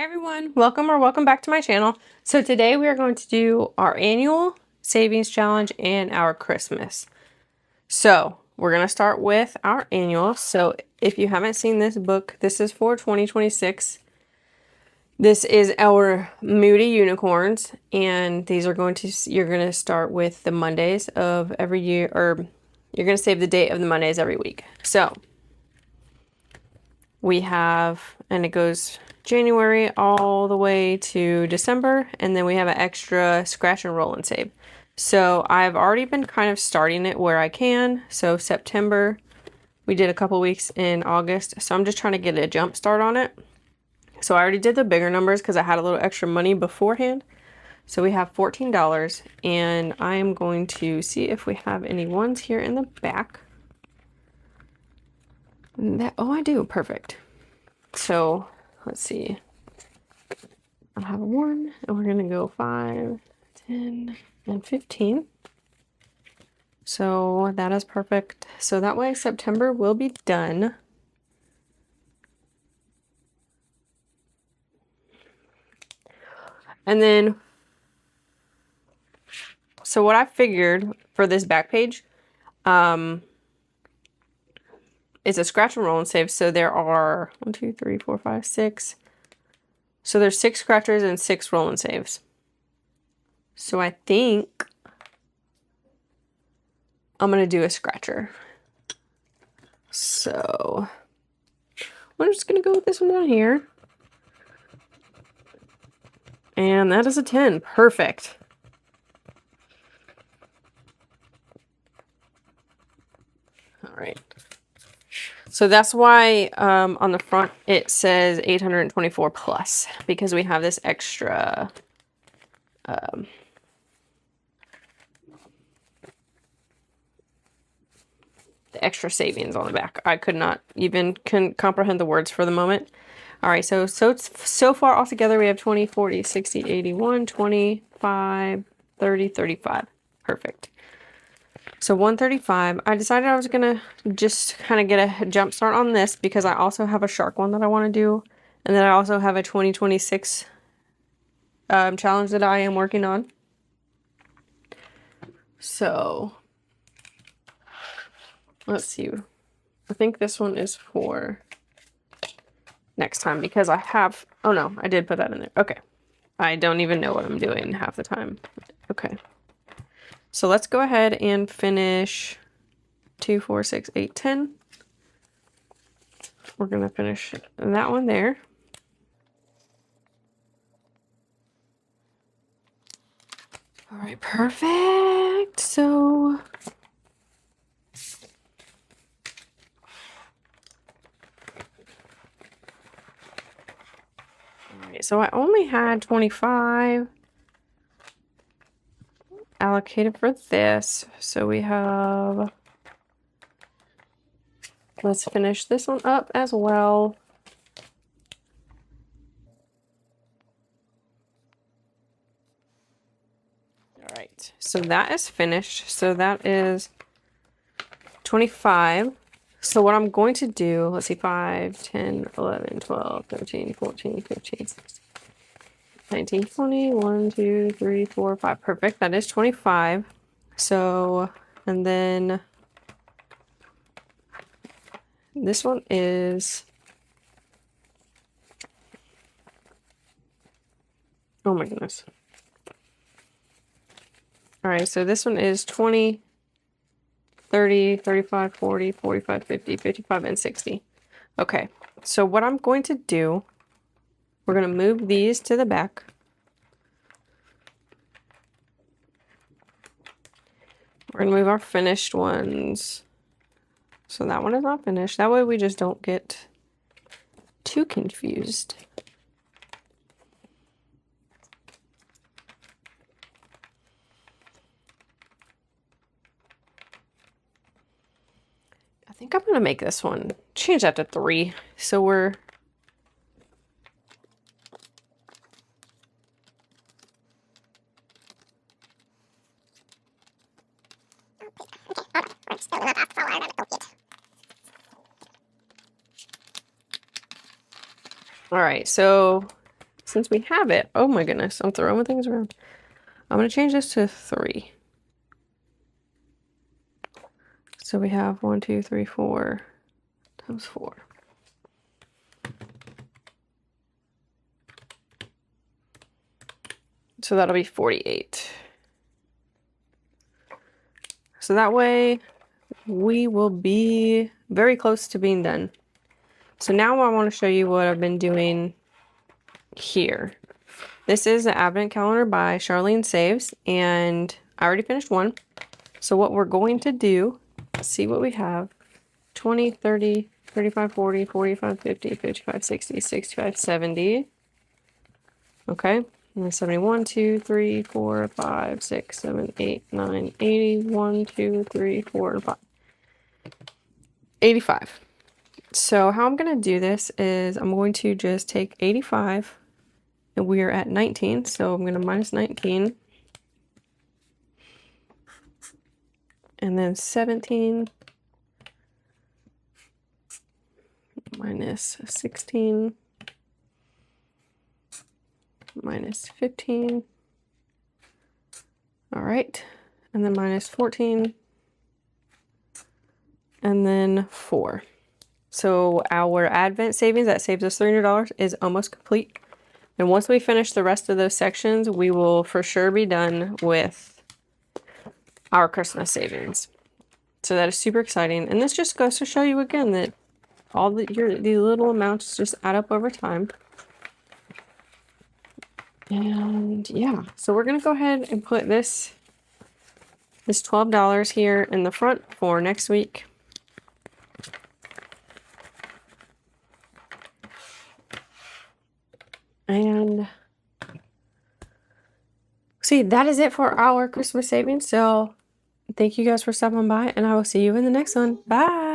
Hey everyone, welcome back to my channel. So today we are going to do our annual savings challenge and our Christmas. So we're going to start with our annual. So if you haven't seen this book, this is for 2026. This is our Moody Unicorns, and these are you're going to start with the Mondays of every year, or you're going to save the date of the Mondays every week. So we have, and it goes January all the way to December, and then we have an extra scratch and roll and save. So I've already been kind of starting it where I can. So September, we did a couple weeks in August, so I'm just trying to get a jump start on it. So I already did the bigger numbers because I had a little extra money beforehand. So we have $14, and I am going to see if we have any ones here in the back. Oh, I do. Perfect. So let's see. I have a 1, and we're gonna go 5, 10, and 15. So that is perfect. So that way September will be done. And then, so what I figured for this back page, it's a scratch and roll and save. So there are 1, 2, 3, 4, 5, 6. So there's 6 scratchers and 6 roll and saves. So I think I'm gonna do a scratcher. So I'm just gonna go with this one down here. And that is a 10. Perfect. All right. So that's why on the front it says 824 plus, because we have this extra the extra savings on the back. I could not even comprehend the words for the moment. All right, so far altogether we have 20, 40, 60, 81, 25, 30, 35. Perfect. So 135, I decided I was gonna just kind of get a jump start on this because I also have a shark one that I want to do. And then I also have a 2026 challenge that I am working on. So let's see. I think this one is for next time because I have, oh no, I did put that in there. Okay. I don't even know what I'm doing half the time. Okay. So let's go ahead and finish 2, 4, 6, 8, 10. We're going to finish that one there. All right, perfect. So all right, so I only had 25 allocated for this. So we have, let's finish this one up as well. All right, so that is finished. So that is 25. So what I'm going to do, let's see, 5, 10, 11, 12, 13, 14, 15, 16, 19, 20, 1, 2, 3, 4, 5. Perfect. That is 25. So, and then this one is, oh my goodness. All right, so this one is 20, 30, 35, 40, 45, 50, 55, and 60. Okay, so what I'm going to do, we're going to move these to the back. We're going to move our finished ones. So that one is not finished. That way we just don't get too confused. I think I'm going to make this one, change that to 3. So we're, all right, so since we have it, oh my goodness, I'm throwing things around. I'm going to change this to 3. So we have 1, 2, 3, 4 times 4. So that'll be 48. So that way we will be very close to being done. So now I want to show you what I've been doing here. This is an advent calendar by Charlene Saves, and I already finished one. So what we're going to do, see what we have. 20, 30, 35, 40, 45, 50, 55, 60, 65, 70. Okay. And then 71, 2, 3, 4, 5, 6, 7, 8, 9, 80, 1, 2, 3, 4, 5. 85. So how I'm going to do this is I'm going to just take 85, and we are at 19. So I'm going to minus 19. And then 17 minus 16 minus 15. All right. And then minus 14. And then 4. So our Advent savings that saves us $300 is almost complete. And once we finish the rest of those sections, we will for sure be done with our Christmas savings. So that is super exciting. And this just goes to show you again that all these little amounts just add up over time. And yeah, so we're gonna go ahead and put this $12 here in the front for next week. And see, that is it for our Christmas savings. So thank you guys for stopping by, and I will see you in the next one. Bye.